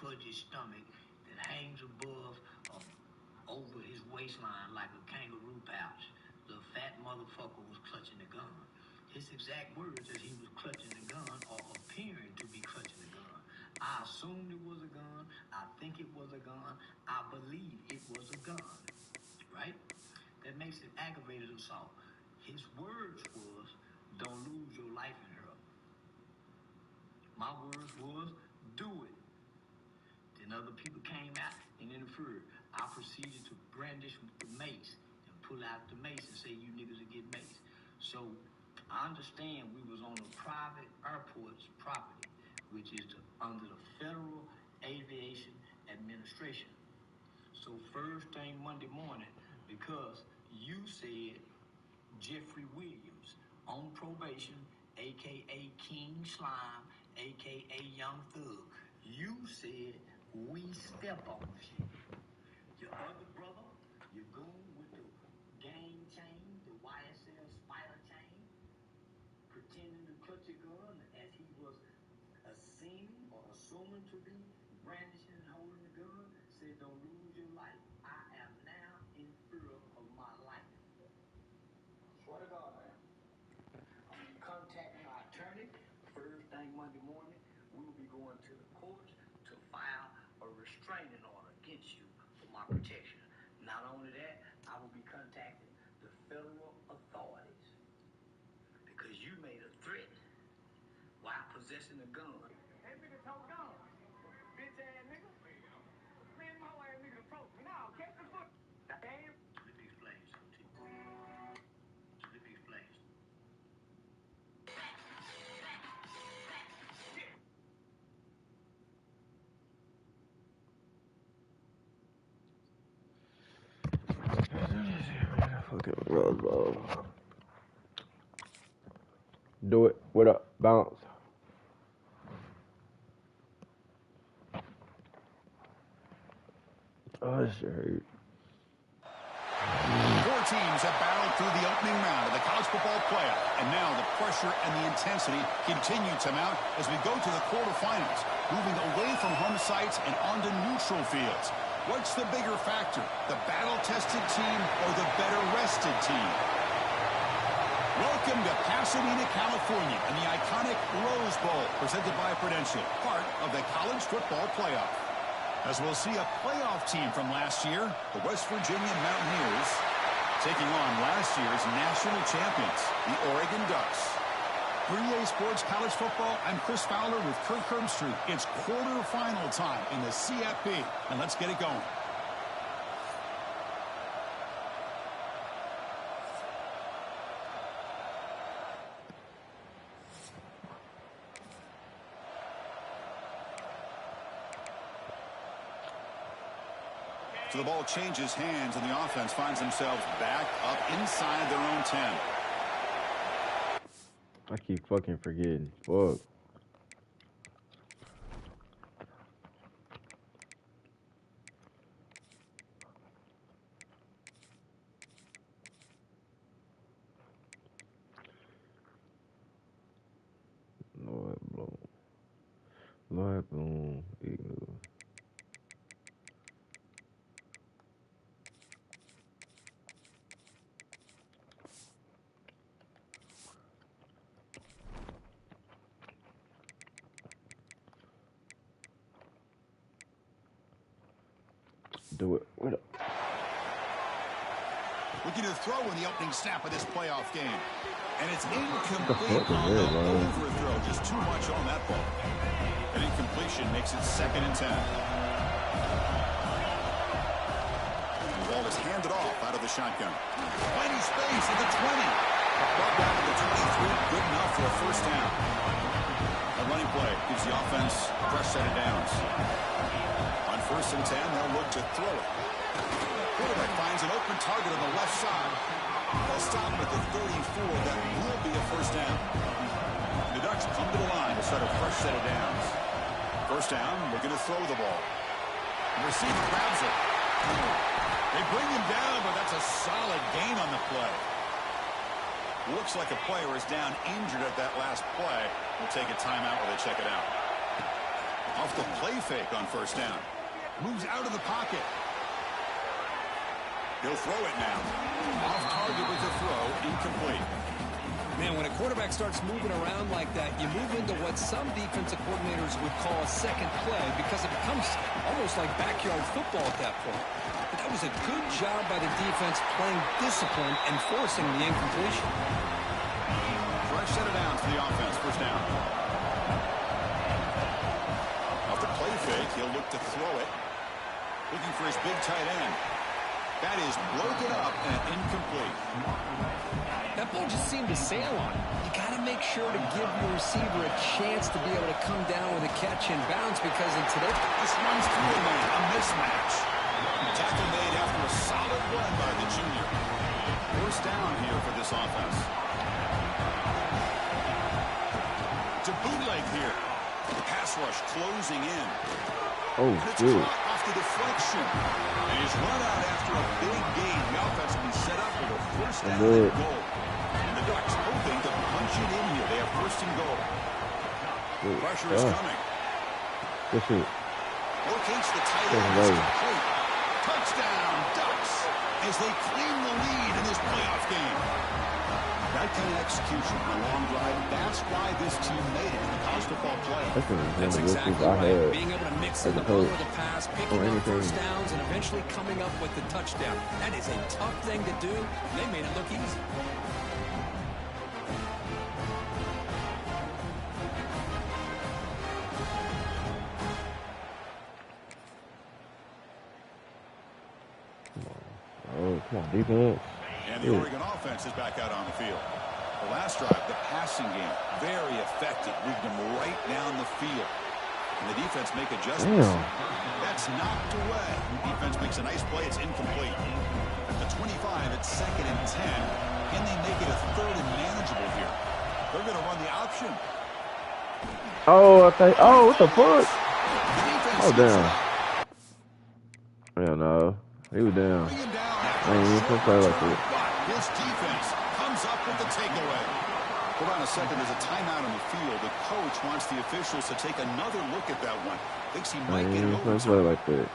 pudgy stomach that hangs above over his waistline like a kangaroo pouch. The fat motherfucker was clutching the gun. His exact words as he was clutching the gun or appearing to be clutching the gun. I assumed it was a gun. I think it was a gun. I believe it was a gun. Right? That makes it aggravated assault. His words was, don't lose your life in her. My words was, do it. Then other people came out and interfered. I proceeded to brandish the mace and pull out the mace and say, you niggas will get mace. So I understand we was on a private airport's property, which is under the Federal Aviation Administration. So first thing Monday morning, because you said Jeffrey Williams on probation, a.k.a. King Slime, a.k.a. Young Thug, you said we step on you. Your other brother, your goon with the gang chain, the YSL spider chain, pretending to clutch a gun as he was assuming to be brandishing and holding the gun, said don't lose your life. I am now in fear of my life. Swear to God, man. I'm contacting my attorney. First thing Monday morning, we will be going to the courts to file a restraining order against you for my protection. Not only that, I will be contacting the federal authorities because you made a threat while possessing a gun. Hey, nigga, told gun. Bitch ass nigga. Man, my ass nigga approach me now. Catch the foot. Damn. Let me explain something to you. Let me explain something. Do it. What up? Bounce. Oh, that shit hurt. Four teams have battled through the opening round of the college football playoff, and now the pressure and the intensity continue to mount as we go to the quarterfinals, moving away from home sites and onto neutral fields. What's the bigger factor, the battle-tested team or the better-rested team? Welcome to Pasadena, California, and the iconic Rose Bowl, presented by Prudential, part of the college football playoff. As we'll see a playoff team from last year, the West Virginia Mountaineers, taking on last year's national champions, the Oregon Ducks. For EA Sports College Football, I'm Chris Fowler with Kirk Herbstreit. It's quarterfinal time in the CFB, and let's get it going. So the ball changes hands, and the offense finds themselves back up inside their own 10. I keep fucking forgetting. Fuck. Lord blow. Lord bloom. Eagle. Do it. What up? Looking to throw in the opening snap of this playoff game. And it's incomplete on the overthrow. Just too much on that ball. An incompletion makes it 2nd and 10. The ball is handed off out of the shotgun. Finding space at the 20. Brought down to the 23. Good enough for a first down. A running play gives the offense a fresh set of downs. On 1st and 10, they'll look to throw it. Quarterback finds an open target on the left side. They'll stop at the 34. That will be a first down. The Ducks come to the line to start a fresh set of downs. First down, looking to throw the ball. The receiver grabs it. They bring him down, but that's a solid gain on the play. Looks like a player is down injured at that last play. We'll take a timeout while they check it out. Off the play fake on first down. Moves out of the pocket. He'll throw it now. Off target with the throw, incomplete. Man, when a quarterback starts moving around like that, you move into what some defensive coordinators would call a second play because it becomes almost like backyard football at that point. But that was a good job by the defense playing discipline and forcing the incompletion. Fresh set it down to the offense, first down. Off the play fake, he'll look to throw it. Looking for his big tight end. That is broken up and incomplete. That ball just seemed to sail on him. You got to make sure to give your receiver a chance to be able to come down with a catch and bounce because in today... This runs through a man, a mismatch. Tackle made after a solid run by the junior. First down here for this offense. To bootleg here. The pass rush closing in. Oh, dude. Off the deflection. And he's run out after a big gain. The offense will be set up with a first down and goal. And the Ducks hoping to punch it in here. They have first and goal. Dude, Pressure is coming. Good shoot. Locates the tight end. Touchdown, Ducks, as they claim the lead in this playoff game. That kind of execution on a long drive, that's why this team made it in the college football playoff. That's exactly right. Being able to mix in the ball with the pass, picking up first downs, and eventually coming up with the touchdown. That is a tough thing to do. They made it look easy. Oh, come on, defense. And the Oregon offense is back out on the field. The last drive, the passing game, very effective. Moved them right down the field. And the defense make adjustments. Damn. That's knocked away. The defense makes a nice play. It's incomplete. At the 25, it's 2nd and 10. Can they make it a 3rd and manageable here? They're going to run the option. Oh, oh, what the fuck? Oh, damn. Hell no. He was down. Man, he didn't play like that. His defense comes up with the takeaway. Hold on a second. There's a timeout on the field. The coach wants the officials to take another look at that one. Thinks he might get it over. Play like that.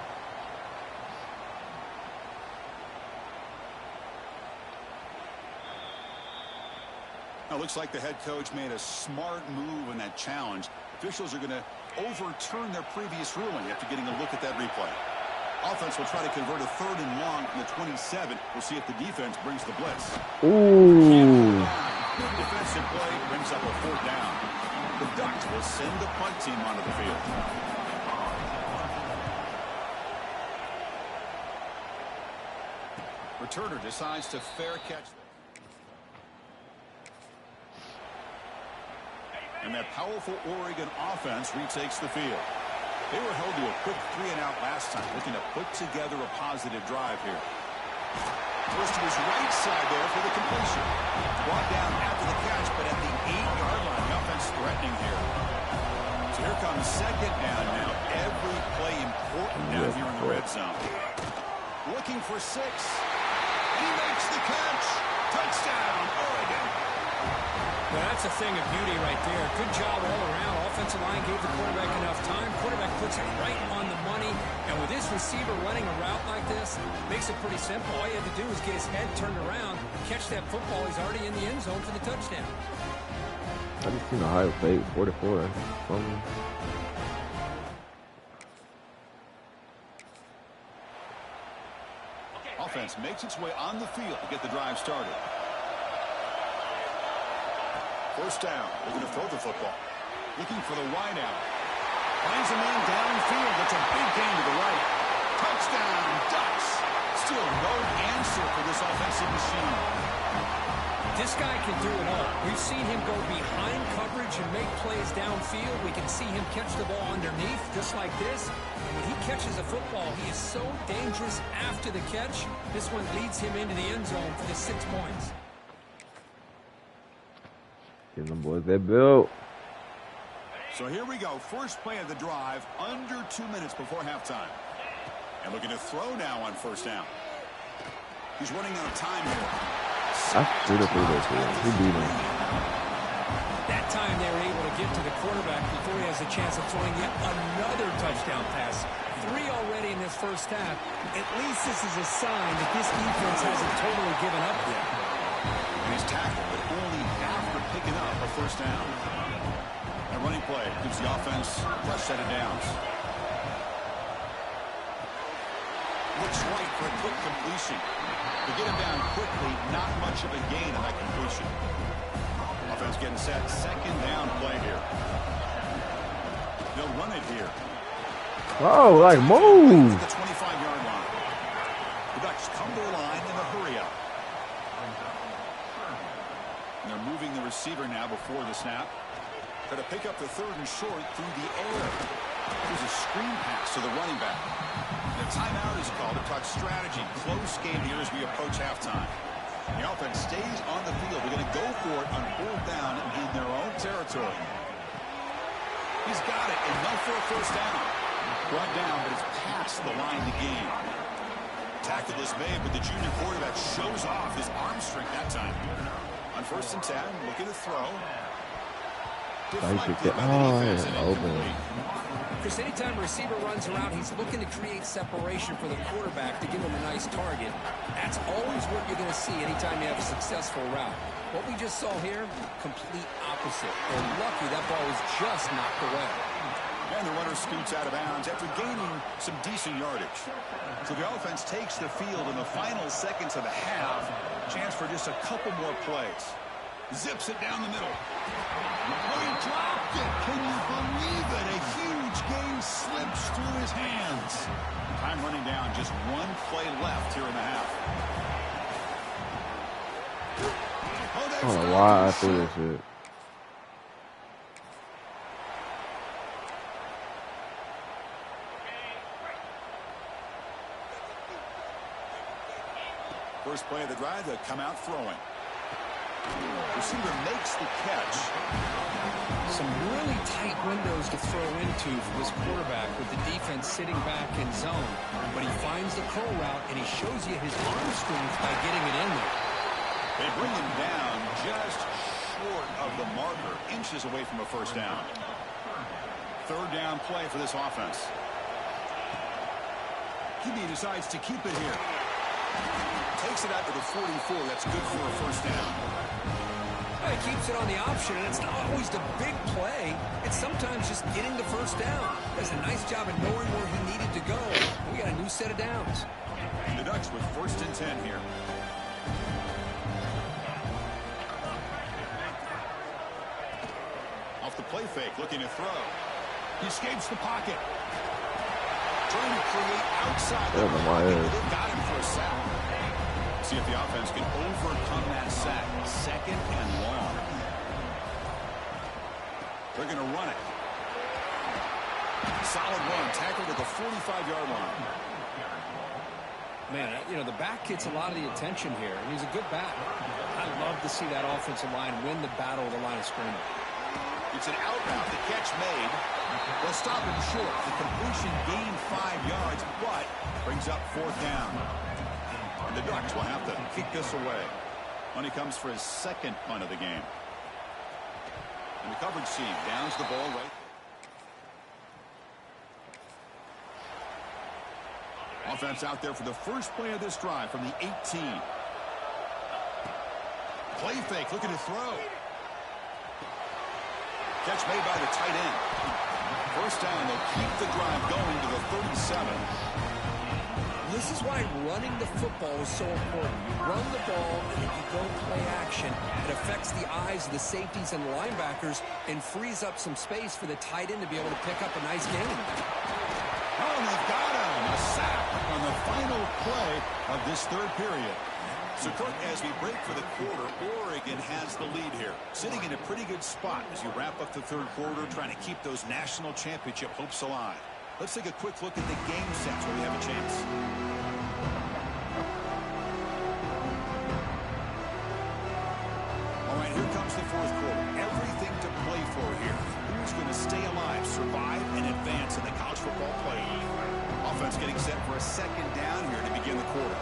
Now, looks like the head coach made a smart move in that challenge. Officials are going to overturn their previous ruling after getting a look at that replay. Offense will try to convert a 3rd and long from the 27. We'll see if the defense brings the blitz. Ooh. Good defensive play brings up a 4th down. The Ducks will send the punt team onto the field. Returner decides to fair catch. And that powerful Oregon offense retakes the field. They were held to a quick 3-and-out last time, looking to put together a positive drive here. Goes to his right side there for the completion. Brought down after the catch, but at the 8-yard line, the offense threatening here. So here comes 2nd down now. Every play important down here in the red zone. Looking for 6. He makes the catch. Touchdown, Oregon. Well, that's a thing of beauty right there. Good job all around. Offensive line gave the quarterback enough time. Quarterback puts it right on the money. And with this receiver running a route like this, makes it pretty simple. All you have to do is get his head turned around, catch that football. He's already in the end zone for the touchdown. I just seen Ohio State 44. Offense makes its way on the field to get the drive started. First down. They're going to throw the football. Looking for the wide out. Finds a man downfield. That's a big gain to the right. Touchdown, Ducks. Still no answer for this offensive machine. This guy can do it all. We've seen him go behind coverage and make plays downfield. We can see him catch the ball underneath, just like this. And when he catches a football, he is so dangerous after the catch. This one leads him into the end zone for the 6 points. Getting them boys that built. So here we go. First play of the drive, under 2 minutes before halftime. And looking to throw now on first down. He's running out of time here. I should have threw that to him. He beat him. That time they were able to get to the quarterback before he has a chance of throwing yet another touchdown pass. 3 already in this first half. At least this is a sign that this defense hasn't totally given up yet. And he's tackled, but only after picking up a first down. A running play gives the offense a fresh set of downs. Looks right for a quick completion. To get him down quickly, not much of a gain on that completion. Offense getting set. Second down play here. They'll run it here. Oh, like move. The 25-yard line. The Ducks come to the line in a hurry up. And they're moving the receiver now before the snap. Got to pick up the third and short through the air. There's a screen pass to the running back. The timeout is called to talk strategy. Close game here as we approach halftime. The offense stays on the field. They're going to go for it on fourth down in their own territory. He's got it. Enough for a first down. Brought down, but it's past the line to gain. Tackle is made, but the junior quarterback shows off his arm strength that time. On 1st and 10, looking to throw. Deflected by the defense and incomplete. Chris, anytime a receiver runs around, he's looking to create separation for the quarterback to give him a nice target. That's always what you're going to see anytime you have a successful route. What we just saw here, complete opposite. They're lucky that ball was just knocked away. And the runner scoots out of bounds after gaining some decent yardage. So the offense takes the field in the final seconds of the half. Chance for just a couple more plays. Zips it down the middle. Oh, he dropped it. Can you believe it? A huge gain slips through his hands. Time running down. Just one play left here in the half. I don't know why I threw this shit. First play of the drive, they come out throwing. Receiver makes the catch. Some really tight windows to throw into for this quarterback with the defense sitting back in zone. But he finds the curl route, and he shows you his arm strength by getting it in there. They bring him down just short of the marker, inches away from a first down. Third down play for this offense. He decides to keep it here. Takes it out to the 44. That's good for a first down. Well, he keeps it on the option, and it's not always the big play. It's sometimes just getting the first down. Does a nice job of knowing where he needed to go. We got a new set of downs. The Ducks with 1st and 10 here. Off the play fake, looking to throw. He escapes the pocket. Trying to create outside the pocket. They got him for a sack. See if the offense can overcome that sack. 2nd and long. They're going to run it. Solid run. Tackled at the 45-yard line. Man, you know, the back gets a lot of the attention here, and he's a good back. I love to see that offensive line win the battle of the line of scrimmage. It's an out route. The catch made. They'll stop him short. The completion gained 5 yards, but brings up 4th down. And the Ducks will have to kick this away. When he comes for his 2nd punt of the game. And the coverage team downs the ball right. Offense out there for the first play of this drive from the 18. Play fake, looking to throw. Catch made by the tight end. First down, they'll keep the drive going to the 37. This is why running the football is so important. You run the ball, and if you don't play action, it affects the eyes of the safeties and the linebackers and frees up some space for the tight end to be able to pick up a nice gain. Oh, they've got him. A sack on the final play of this 3rd period. So, Kirk, as we break for the quarter, Oregon has the lead here. Sitting in a pretty good spot as you wrap up the 3rd quarter, trying to keep those national championship hopes alive. Let's take a quick look at the game sets where we have a chance. All right, here comes the 4th quarter. Everything to play for here. Who's going to stay alive, survive, and advance in the college football playoff? Offense getting set for a 2nd down here to begin the quarter.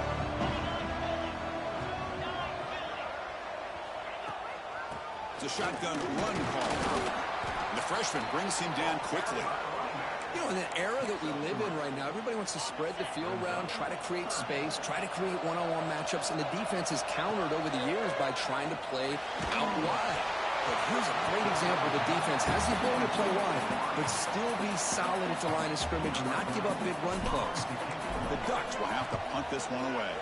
It's a shotgun run call. The freshman brings him down quickly. You know, in an era that we live in right now, everybody wants to spread the field around, try to create space, try to create one-on-one matchups, and the defense has countered over the years by trying to play out wide. But here's a great example. The defense has the ability to play wide, but still be solid at the line of scrimmage and not give up big run plays. The Ducks will have to punt this one away.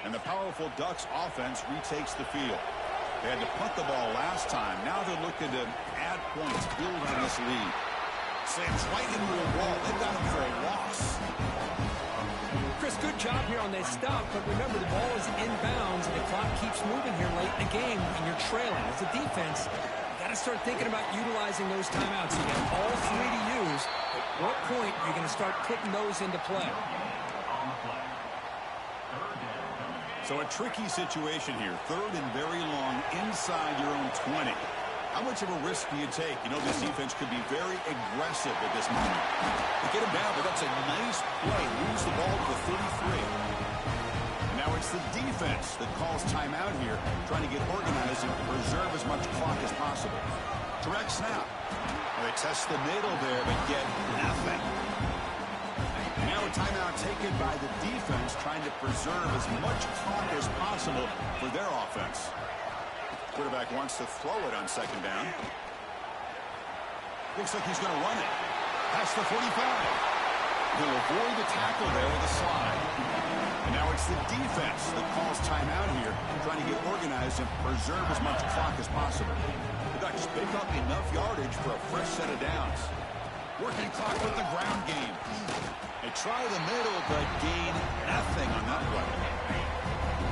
And the powerful Ducks offense retakes the field. They had to punt the ball last time. Now they're looking to add points, build on this lead. Slams right into a wall. They've got him for a loss. Chris, good job here on that stop, but remember the ball is inbounds and the clock keeps moving here late in the game and you're trailing. As a defense, you got to start thinking about utilizing those timeouts. You got all three to use. At what point are you going to start putting those into play? So a tricky situation here. Third and very long inside your own 20. How much of a risk do you take? You know, this defense could be very aggressive at this moment. They get him down, but that's a nice play. Moves the ball to the 33. And now it's the defense that calls timeout here, trying to get organized and preserve as much clock as possible. Direct snap. Well, they test the middle there, but get nothing. Now a timeout taken by the defense, trying to preserve as much clock as possible for their offense. Quarterback wants to throw it on second down. Looks like he's going to run it. Past the 45. He'll avoid the tackle there with a slide. And now it's the defense that calls timeout here, trying to get organized and preserve as much clock as possible. The Ducks pick up enough yardage for a fresh set of downs. Working clock with the ground game. They try the middle, but gain nothing on that play.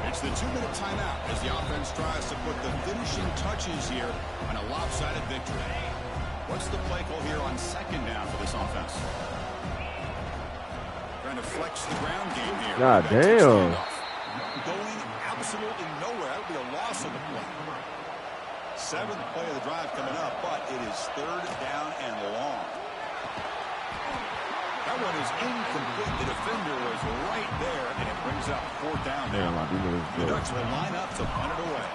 It's the 2-minute timeout as the offense tries to put the finishing touches here on a lopsided victory. What's the play call here on second down for this offense? Trying to flex the ground game here. God damn. Going absolutely nowhere. That would be a loss of the play. 7th play of the drive coming up, but it is third down and long. That one is incomplete. The defender was right there, and it brings up 4th down now. The Ducks will line up to punt it away.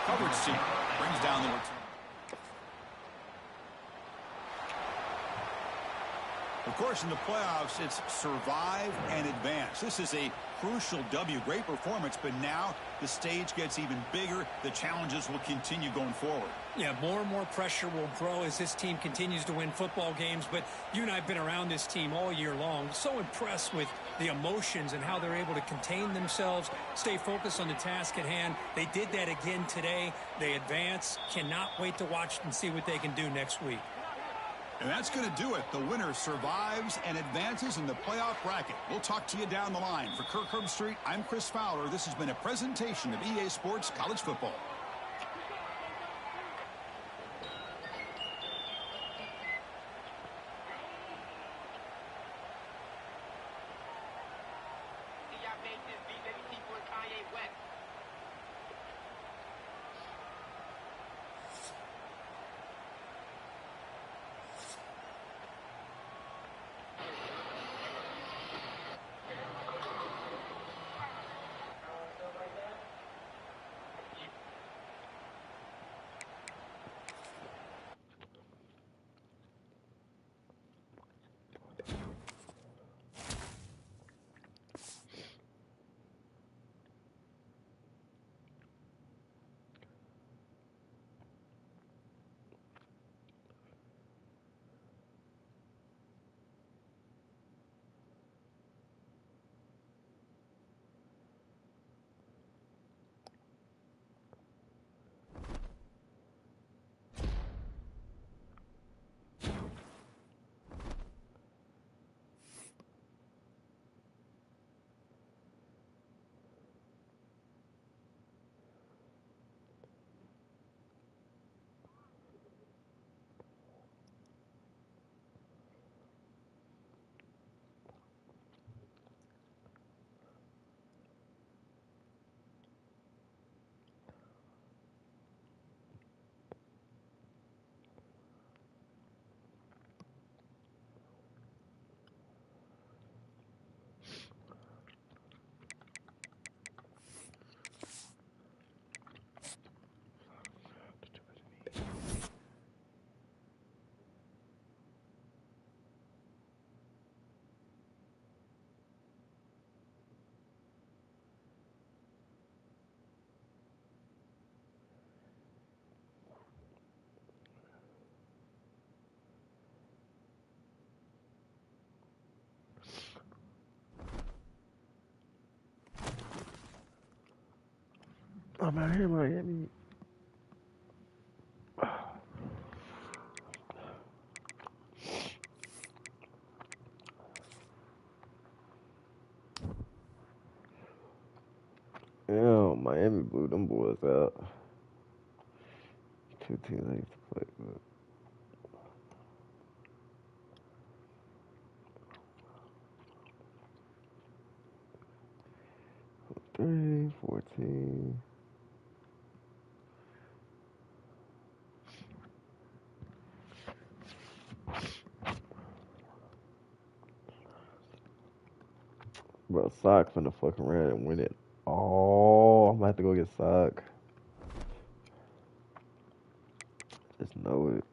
Coverage seam brings down the return. Of course, in the playoffs, it's survive and advance. This is a crucial W. Great performance, but now the stage gets even bigger. The challenges will continue going forward. Yeah, more and more pressure will grow as this team continues to win football games, but you and I have been around this team all year long. So impressed with the emotions and how they're able to contain themselves, stay focused on the task at hand. They did that again today. They advance. Cannot wait to watch and see what they can do next week. And that's going to do it. The winner survives and advances in the playoff bracket. We'll talk to you down the line. For Kirk Herbstreit, I'm Chris Fowler. This has been a presentation of EA Sports College Football. I'm out here, Miami. Yeah, Miami blew them boys out. Two teams I used to play with. 3, 14. Bro, Sock finna fucking run and win it. Oh, I'm gonna have to go get Sock. Just know it.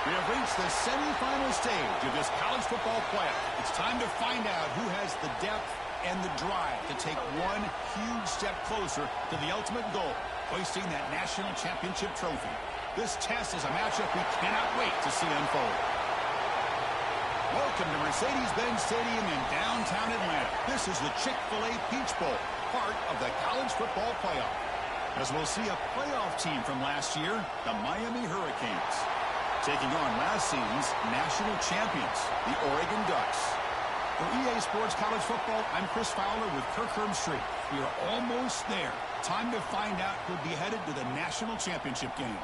We have reached the semifinal stage of this college football playoff. It's time to find out who has the depth and the drive to take one huge step closer to the ultimate goal, hoisting that national championship trophy. This test is a matchup we cannot wait to see unfold. Welcome to Mercedes-Benz Stadium in downtown Atlanta. This is the Chick-fil-A Peach Bowl, part of the college football playoff. As we'll see a playoff team from last year, the Miami Hurricanes, taking on last season's national champions, the Oregon Ducks. For EA Sports College Football, I'm Chris Fowler with Kirk Herbstreit. We are almost there. Time to find out who'll be headed to the national championship game.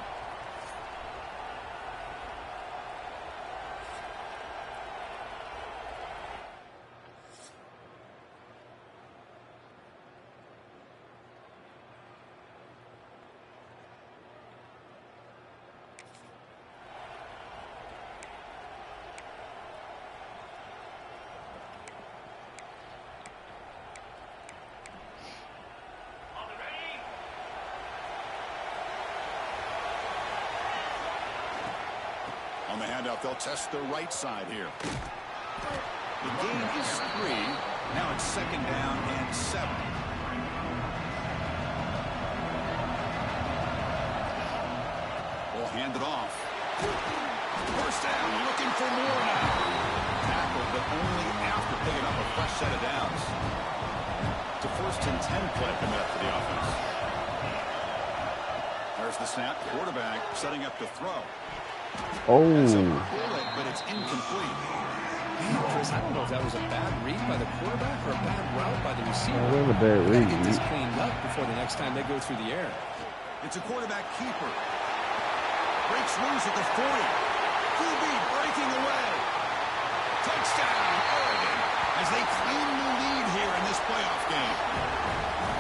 On the handoff, they'll test the right side here. The gain is 3. Now it's 2nd down and 7. We'll hand it off. 1st down, looking for more now. Tackle, but only after picking up a fresh set of downs. It's a 1st and 10 play coming up for the offense. There's the snap. Quarterback setting up to throw. Oh. That's a bullet, but it's incomplete. Chris, I don't know if that was a bad read by the quarterback or a bad route by the receiver. That was a bad read. Get this cleaned up before the next time they go through the air. It's a quarterback keeper. Breaks loose at the 40. QB breaking away. Touchdown, Oregon, as they claim the lead here in this playoff game.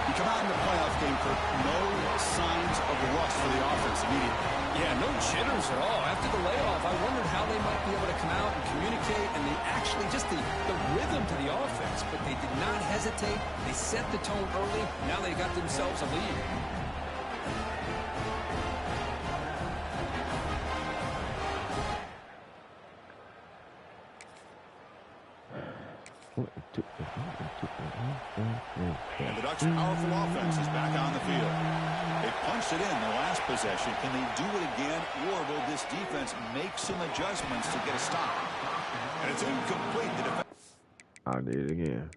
You come out in the playoff game, for no signs of rust for the offense immediately. Yeah, no jitters at all. After the layoff, I wondered how they might be able to come out and communicate, and they actually just the rhythm to the offense. But they did not hesitate. They set the tone early. Now they got themselves a lead. And the Ducks' powerful offense is back on the field. They punched it in the last possession. Can they do it again, or will this defense make some adjustments to get a stop? And it's incomplete. The defense. I did it again.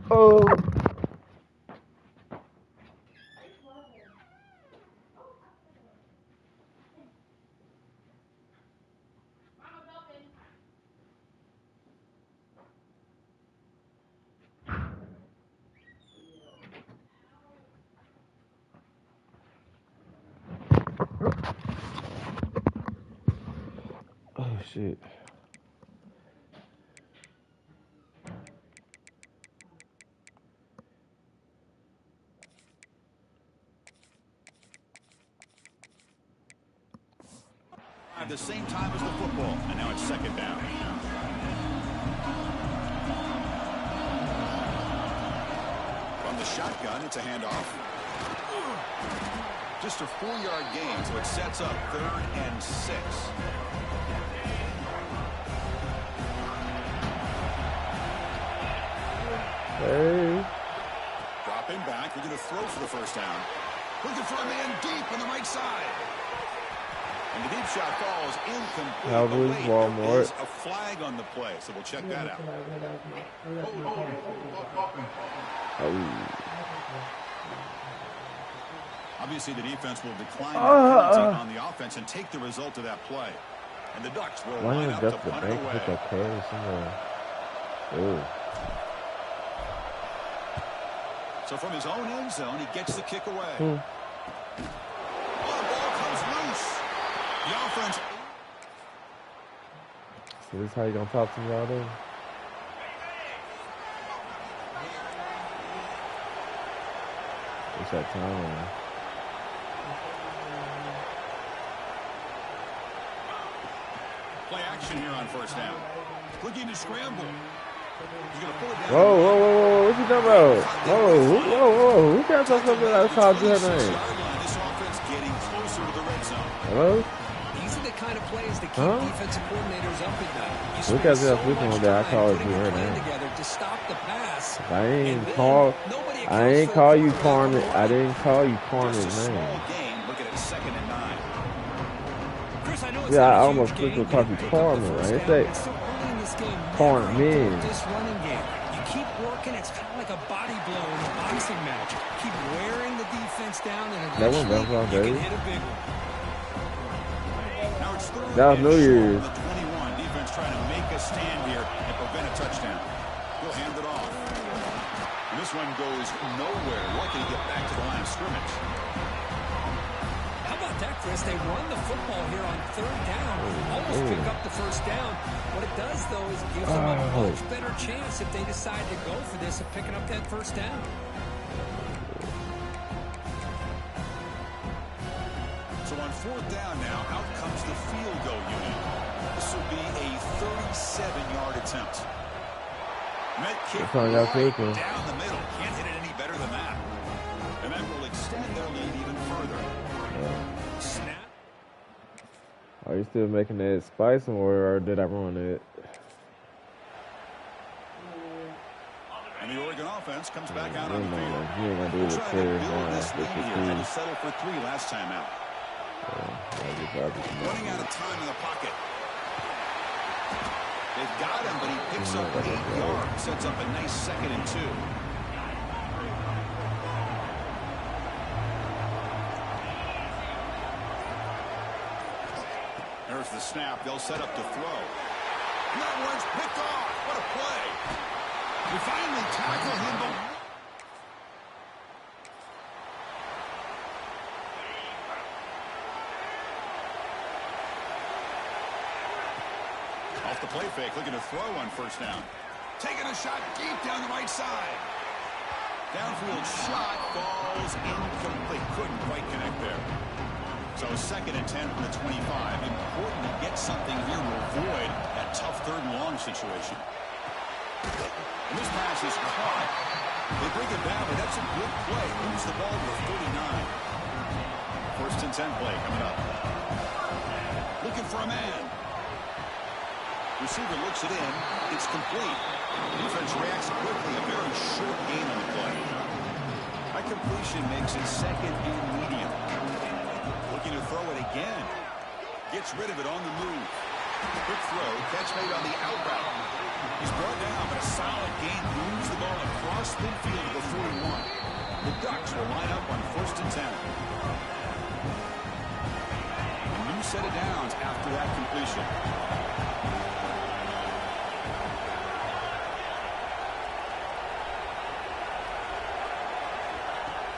Oh. shit. At the same time as the football, and now it's second down. From the shotgun, it's a handoff. Just a 4-yard gain, so it sets up 3rd and 6. Hey. Dropping back, we're going to throw for the first down. Looking for a man deep on the right side. And the deep shot falls incomplete. Cowboys, Walmart. There is a flag on the play, so we'll check that out. Oh. Obviously, the defense will decline that penalty on the offense and take the result of that play. And the Ducks will line up to punt it away. So from his own end zone, he gets the kick away. The ball comes loose. The offense. So this is how you gonna talk to me all day? What's that time? Play action here on first down. Looking to scramble. He's going to pull it down. Whoa, what you talking about? Whoa. Who got something that called you her name? This offense getting closer to the red zone. Hello? These are the kind of plays that keep defensive coordinators up at night. Look at that flipping one that I called you her name. To stop the pass. I ain't call you Carmen. I didn't call you Carmen's name. Looking at 2nd and 9. Chris, I know Yeah, I almost clicked to call you Carmen. I didn't say Carmen. This running game, you keep working. It's kind of like a body blow in a boxing match. Keep wearing the defense down, and eventually you can hit a big one. Now it's 3rd That was New Year's. The 21. Defense trying to make a stand here and prevent a touchdown. He'll hand it off. And this one goes nowhere. Lucky to get back to the line of scrimmage. How about that, Chris? They run the football here on 3rd down. Almost pick up the first down. What it does, though, is gives them a much better chance if they decide to go for this of picking up that first down. So on 4th down now, out comes the field goal unit. This will be a 37-yard attempt. Met kick right down the middle. Can't hit it any better than that. And that will extend their lead even further. Snap. Are you still making that spice or did I ruin it? And the Oregon offense comes back out on the field. You ain't gonna do it Had to settle for 3 last time out. Running out of time in the pocket. They've got him, but he picks up 8 yards. Sets up a nice 2nd and 2. There's the snap. They'll set up to throw. And that one's picked off. What a play. We finally tackle him. Off the play fake, looking to throw on first down. Taking a shot deep down the right side. Downfield shot falls incomplete. Couldn't quite connect there. So 2nd and 10 from the 25. Important to get something here to avoid that tough 3rd and long situation. And this pass is caught. They bring it down, but that's a good play. Moves the ball to 39. 1st and 10 play coming up. Looking for a man. Receiver looks it in. It's complete. Defense reacts quickly. A very short gain on the play. That completion makes it 2nd and medium. Looking to throw it again. Gets rid of it on the move. Quick throw. Catch made on the out route. He's brought down, but a solid gain. Moves the ball across midfield to the 41. The Ducks will line up on 1st and 10. A new set of downs after that completion.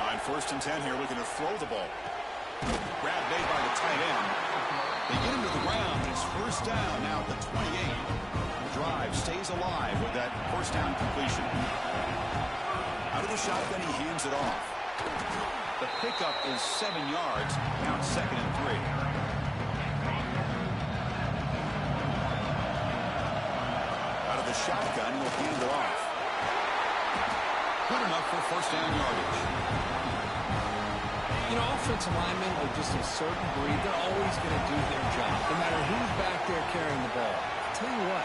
On 1st and 10 here, looking to throw the ball. Grab made by the tight end. They get him to the ground. It's 1st First down now at the 28. The drive stays alive with that first down completion. Out of the shotgun, he hands it off. The pickup is 7 yards. Now it's 2nd and 3. Out of the shotgun, he'll hand it off. Good enough for first down yardage. You know, offensive linemen are just a certain breed. They're always going to do their job, no matter who's back there carrying the ball. I'll tell you what,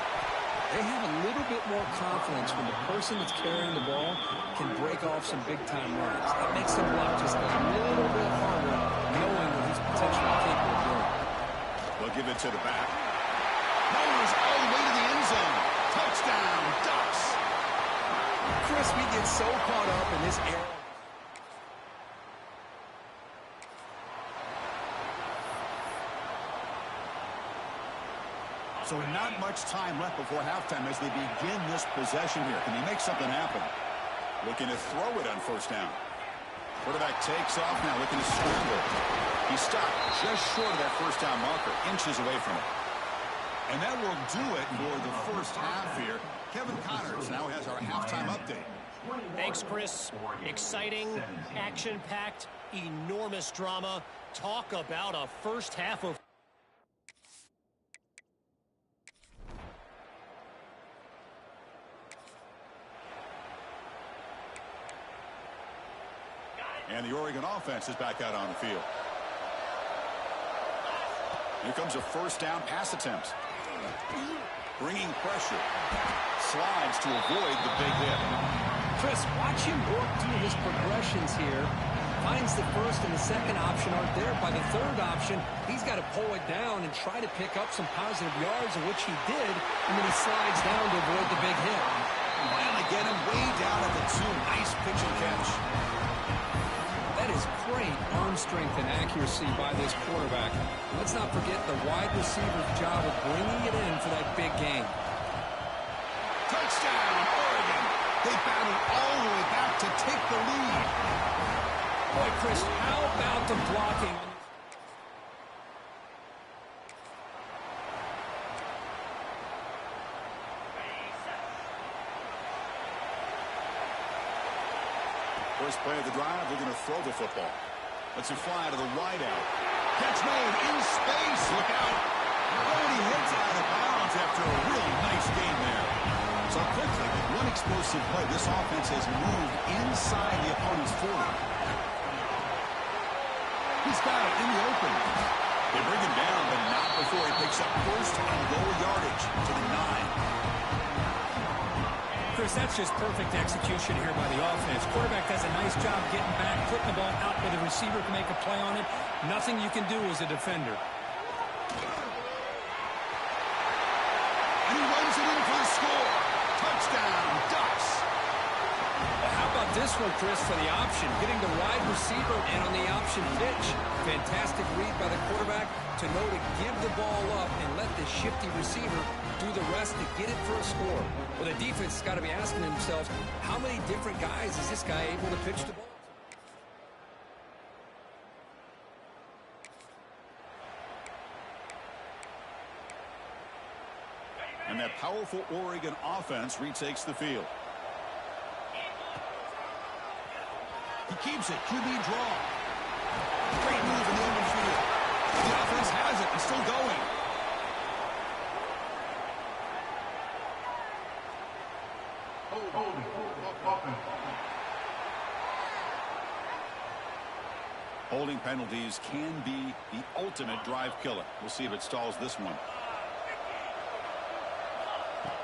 they have a little bit more confidence when the person that's carrying the ball can break off some big-time runs. That makes them block just a little bit harder, knowing what he's potentially capable of doing. They'll give it to the back. Powers all the way to the end zone. Touchdown, Ducks. Chris, we get so caught up in this era. So not much time left before halftime as they begin this possession here. Can they make something happen? Looking to throw it on first down. Quarterback takes off now, looking to scramble. He stopped just short of that first down marker, inches away from it. And that will do it for the first half here. Kevin Connors now has our halftime update. Thanks, Chris. Exciting, action-packed, enormous drama. Talk about a first half of... And the Oregon offense is back out on the field. Here comes a first down pass attempt. Bringing pressure. Slides to avoid the big hit. Chris, watch him work through his progressions here. Finds the first and the second option aren't there. By the third option, he's got to pull it down and try to pick up some positive yards, of which he did, and then he slides down to avoid the big hit. Finally get him way down at the 2. Nice pitch and catch. That is great arm strength and accuracy by this quarterback. Let's not forget the wide receiver's job of bringing it in for that big game. Touchdown, Oregon. They battled all the way back to take the lead. Boy, Chris, how about the blocking? First play of the drive, they're going to throw the football. Lets it fly to the wide out. Catch made in space. Look out. Oh, he hits out of bounds after a really nice game there. So quickly, with one explosive play, this offense has moved inside the opponent's 40. He's got it in the open. They bring him down, but not before he picks up first and goal yardage to the 9. Chris, that's just perfect execution here by the offense. Quarterback does a nice job getting back, putting the ball out where the receiver can make a play on it. Nothing you can do as a defender. And he runs it in for the score. Touchdown, Ducks. Well, how about this one, Chris, for the option? Getting the wide receiver and on the option pitch. Fantastic read by the quarterback to know to give the ball up and let the shifty receiver do the rest to get it for a score. Well, the defense has got to be asking themselves, how many different guys is this guy able to pitch the ball? And that powerful Oregon offense retakes the field. He keeps it. QB draw. Great move in the open field. The offense has it and still going. Holding penalties can be the ultimate drive killer. We'll see if it stalls this one.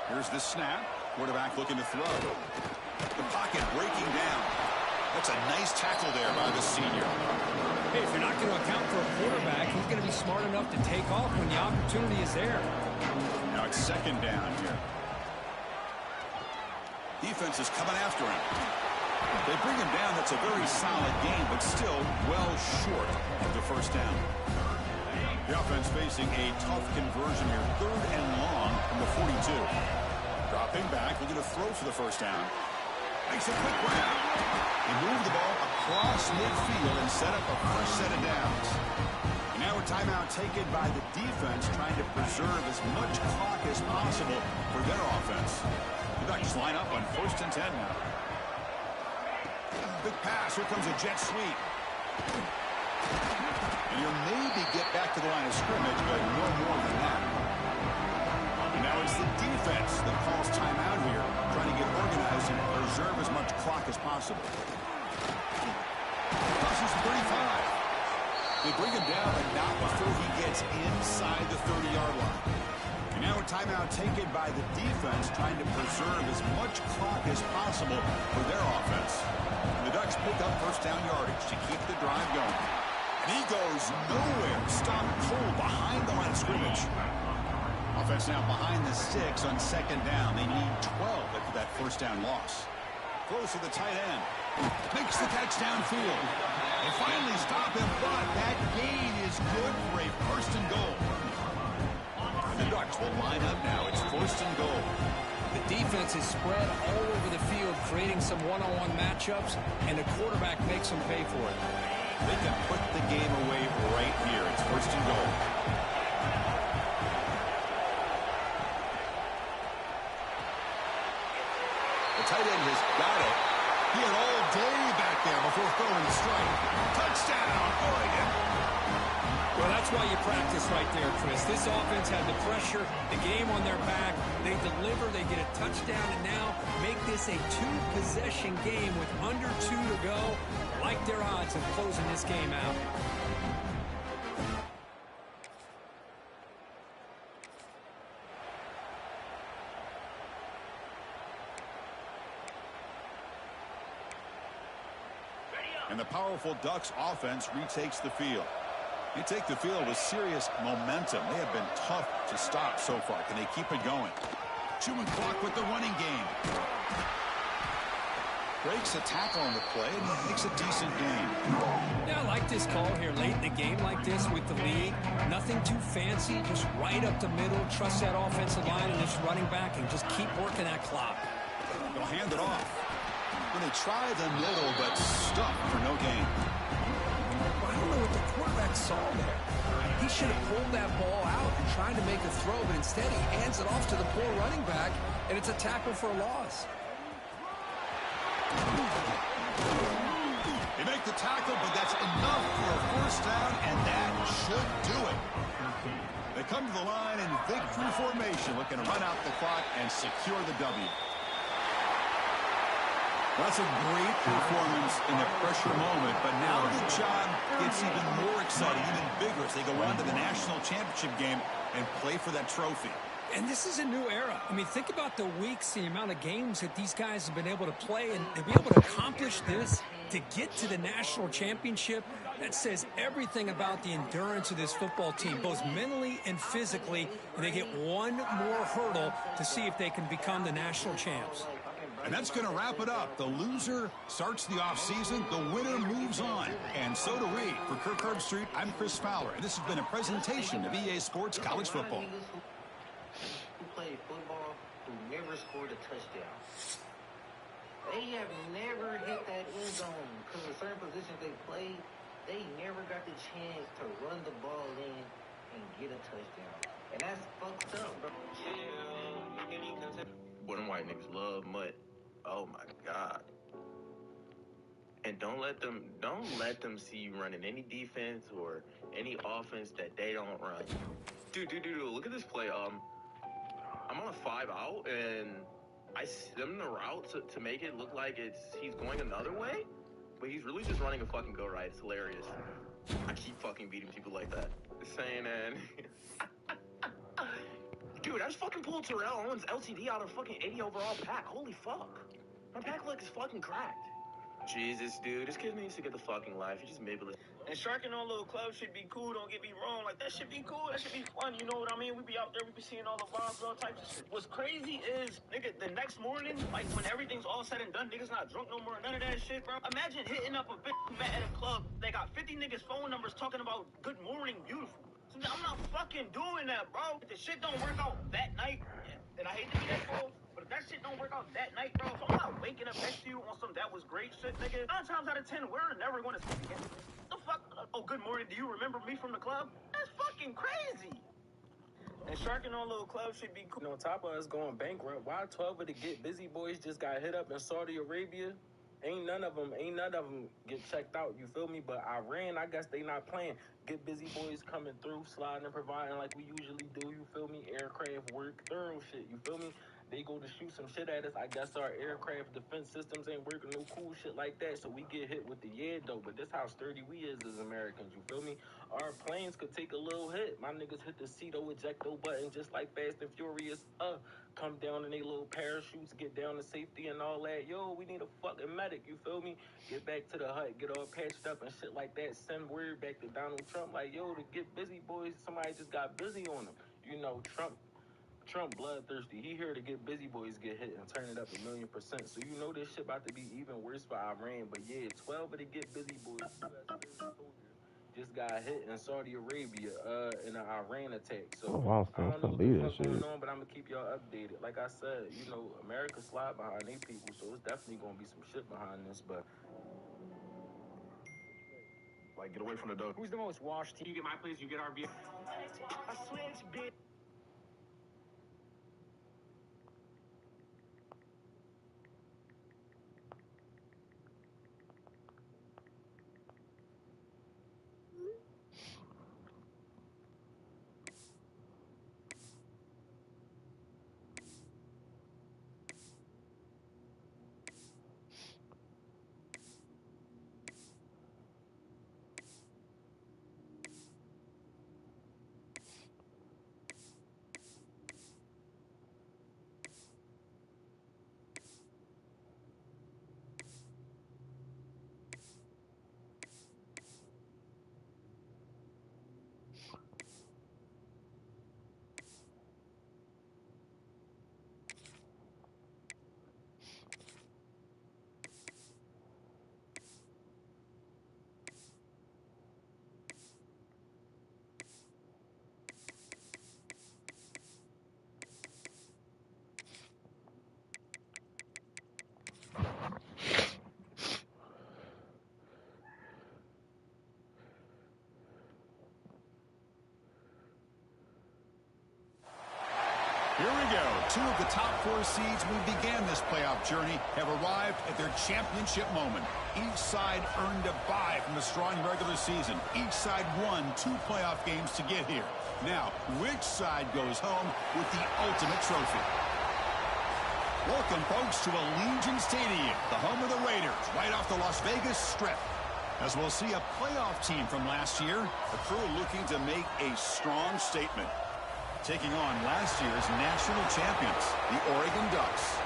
Here's the snap. Quarterback looking to throw. The pocket breaking down. That's a nice tackle there by the senior. Hey, if you're not going to account for a quarterback, he's going to be smart enough to take off when the opportunity is there. Now it's second down here. Defense is coming after him. They bring him down. That's a very solid game, but still well short of the first down. The offense facing a tough conversion here. 3rd and long from the 42. Dropping back, looking to throw for the first down. Makes a quick grab. He moved the ball across midfield and set up a fresh set of downs. He Now a timeout taken by the defense, trying to preserve as much clock as possible for their offense. The Ducks line up on 1st and 10 now. Big pass. Here comes a jet sweep. And you'll maybe get back to the line of scrimmage, but no more than that. And now it's the defense that calls timeout here, trying to get organized and preserve as much clock as possible. Crosses the 35. They bring him down, but not before he gets inside the 30-yard line. And now a timeout taken by the defense, trying to preserve as much clock as possible for their offense. And the Ducks pick up 1st down yardage to keep the drive going. And he goes nowhere. Stop pull behind the line of scrimmage. Offense now behind the 6 on 2nd down. They need 12 after that 1st down loss. Throws to the tight end. Makes the catch downfield. They finally stop him, but that gain is good for a 1st and goal. The Ducks will line up now. It's 1st and goal. The defense is spread all over the field, creating some one-on-one matchups, and the quarterback makes them pay for it. They can put the game away right here. It's 1st and goal. The tight end has got it. He had all day back there before throwing the strike. Touchdown, Oregon. Well, that's why you practice right there, Chris. This offense had the pressure, the game on their back. They deliver, they get a touchdown, and now make this a 2-possession game with under 2 to go. Like their odds of closing this game out. And the powerful Ducks offense retakes the field. They take the field with serious momentum. They have been tough to stop so far. Can they keep it going? Chewing clock with the running game. Breaks a tackle on the play and makes a decent gain. Yeah, I like this call here late in the game like this with the lead. Nothing too fancy, just right up the middle. Trust that offensive line and this running back and just keep working that clock. They'll hand it off. When they try the middle, but stuck for no gain. I don't know what the quarterback saw there. He should have pulled that ball out and tried to make a throw, but instead he hands it off to the poor running back, and it's a tackle for a loss. They make the tackle, but that's enough for a 1st down, and that should do it. They come to the line in victory formation, looking to run out the clock and secure the W. That's a great performance in a pressure moment, but now the job gets even more exciting, even bigger as they go on to the national championship game and play for that trophy. And this is a new era. I mean, think about the weeks, the amount of games that these guys have been able to play, and to be able to accomplish this, to get to the national championship, that says everything about the endurance of this football team, both mentally and physically, and they get one more hurdle to see if they can become the national champs. And that's going to wrap it up. The loser starts the offseason. The winner moves on. And so do we. For Kirk Herbstreit, I'm Chris Fowler. And this has been a presentation of EA Sports College Football. Who played football, who never scored a touchdown. They have never hit that end zone because of certain positions they played. They never got the chance to run the ball in and get a touchdown. And that's fucked up, bro. Boy, them white niggas love mud. Oh my God. And don't let them see you running any defense or any offense that they don't run. Dude, look at this play. I'm on a 5 out and I stem the route to make it look like he's going another way, but he's really just running a fucking go right. It's hilarious. I keep fucking beating people like that. Saying that. Dude, I just fucking pulled Terrell Owens LTD out of fucking 80 overall pack. Holy fuck. My pack luck is fucking cracked. Jesus, dude, this kid needs to get the fucking life. He's just maybe. And sharking on little clubs should be cool, don't get me wrong. Like, that should be cool, that should be fun, you know what I mean? We be out there, we be seeing all the vibes, all types of shit. What's crazy is, nigga, the next morning, like, when everything's all said and done, niggas not drunk no more, none of that shit, bro. Imagine hitting up a bitch who met at a club, they got 50 niggas' phone numbers talking about good morning, beautiful. So I'm not fucking doing that, bro. If the shit don't work out that night, and I hate to be that bro, but if that shit don't work out that night, bro, if I'm not waking up next to you on some that was great shit, nigga, 9 times out of 10, we're never gonna speak again. The fuck? oh, good morning. Do you remember me from the club? That's fucking crazy. And sharking on little clubs should be cool. On top of us going bankrupt, why 12 of the Get Busy boys just got hit up in Saudi Arabia? Ain't none of them get checked out, you feel me? But Iran, I guess they not playing. Get Busy boys coming through, sliding and providing like we usually do, you feel me? Aircraft work, thorough shit, you feel me? They go to shoot some shit at us. I guess our aircraft defense systems ain't working, no cool shit like that. So we get hit with the though. But this how sturdy we is as Americans, you feel me? Our planes could take a little hit. My niggas hit the CETO ejecto button just like Fast and Furious. Come down in they little parachutes, get down to safety and all that. Yo, we need a fucking medic, you feel me? Get back to the hut, get all patched up and shit like that. Send word back to Donald Trump like, yo, to Get Busy boys, somebody just got busy on them. You know, Trump bloodthirsty. He here to get Busy boys get hit and turn it up 1,000,000%. So you know this shit about to be even worse for Iran. But yeah, 12 of the Get Busy boys, U.S. soldiers, just got hit in Saudi Arabia in an Iran attack. So I don't know what the fuck going on, but I'm gonna keep y'all updated. Like I said, you know, America slide behind they people, so it's definitely gonna be some shit behind this. But like, get away from the dog. Who's the most washed? You get my place, you get our vehicle. I switch, bitch. Here we go. Two of the top 4 seeds we began this playoff journey have arrived at their championship moment. Each side earned a bye from a strong regular season. Each side won 2 playoff games to get here. Now, which side goes home with the ultimate trophy? Welcome, folks, to Allegiant Stadium, the home of the Raiders, right off the Las Vegas Strip. As we'll see a playoff team from last year, a crew looking to make a strong statement. Taking on last year's national champions, the Oregon Ducks.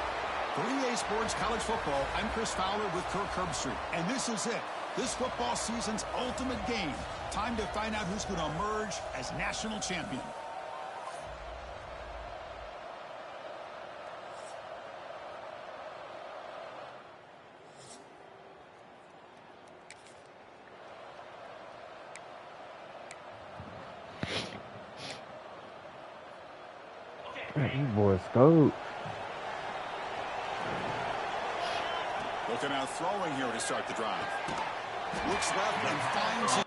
3A Sports College Football, I'm Chris Fowler with Kirk Herbstreit. And this is it. This football season's ultimate game. Time to find out who's going to emerge as national champion. You boys scope. Looking out throwing here to start the drive. Looks left and finds it.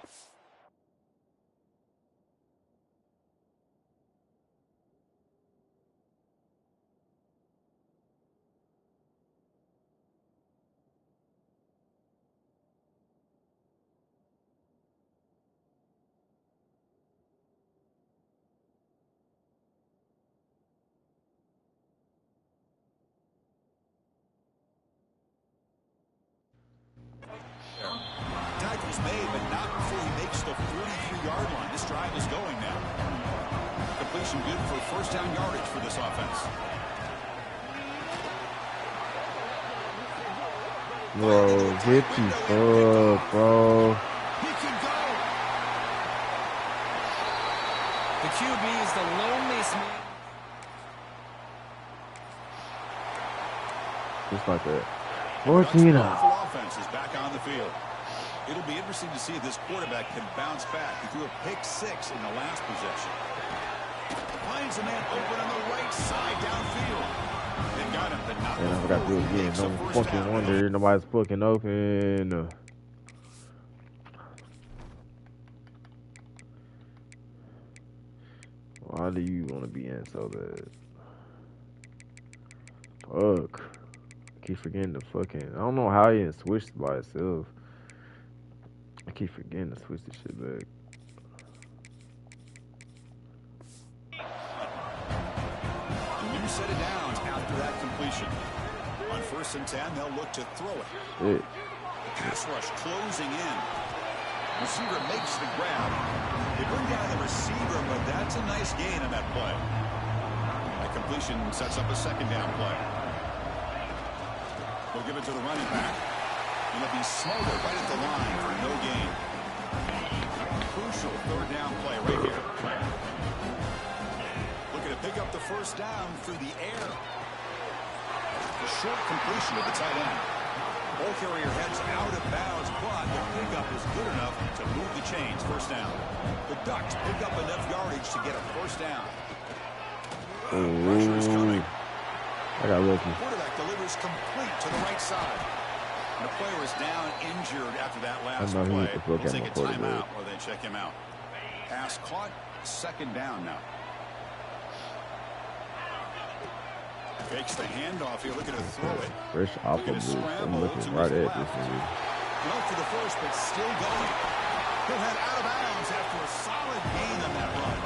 Tackle's made, but not before he makes the 43-yard line. This drive is going now. Completion good for first down yardage for this offense. Bro, get the fuck, bro. He can go. The QB is the loneliest man. Just like that. 14 offense is back on the field. It'll be interesting to see if this quarterback can bounce back. He threw a pick 6 in the last possession. Finds a man open on the right side downfield. They got him, but not. And I forgot to do it again. No fucking wonder nobody's fucking open. Why do you want to be in so bad? Fuck. I keep forgetting to fucking. I don't know how he didn't switch by itself. I keep forgetting to switch this shit back. A new set of downs after that completion. On 1st and 10, they'll look to throw it. Shit. The pass rush closing in. Receiver makes the grab. They bring down the receiver, but that's a nice gain on that play. That completion sets up a 2nd down play. They'll give it to the running back. And it'll be smothered right at the line for no gain. Crucial 3rd down play right here. Looking to pick up the 1st down through the air. A short completion to the tight end. Ball carrier heads out of bounds, but the pickup is good enough to move the chains. 1st down. The Ducks pick up enough yardage to get a 1st down. Pressure is coming. I got lucky. Quarterback delivers complete to the right side. And the player is down injured after that last play. We'll take a timeout or they check him out. Pass caught. 2nd down now. Fakes the handoff here, looking to throw it. Fresh off the boots. I'm looking right at this nigga. Well for the 1st, but still going. He'll head out of bounds after a solid gain on that run.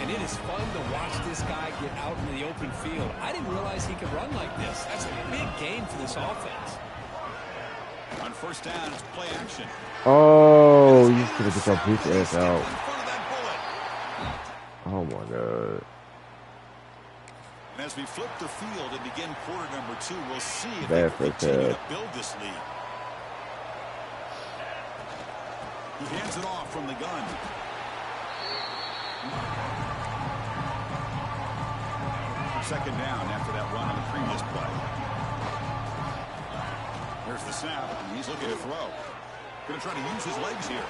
And it is fun to watch this guy get out into the open field. I didn't realize he could run like this. That's a big gain for this offense. On 1st down, it's play action. Oh, you should have got your bitch ass out. Oh my god. And as we flip the field and begin quarter number 2, we'll see if Bad they continue to build this lead. He hands it off from the gun. Second down after that run on the previous play. Here's the snap, and he's looking to throw. Going to try to use his legs here.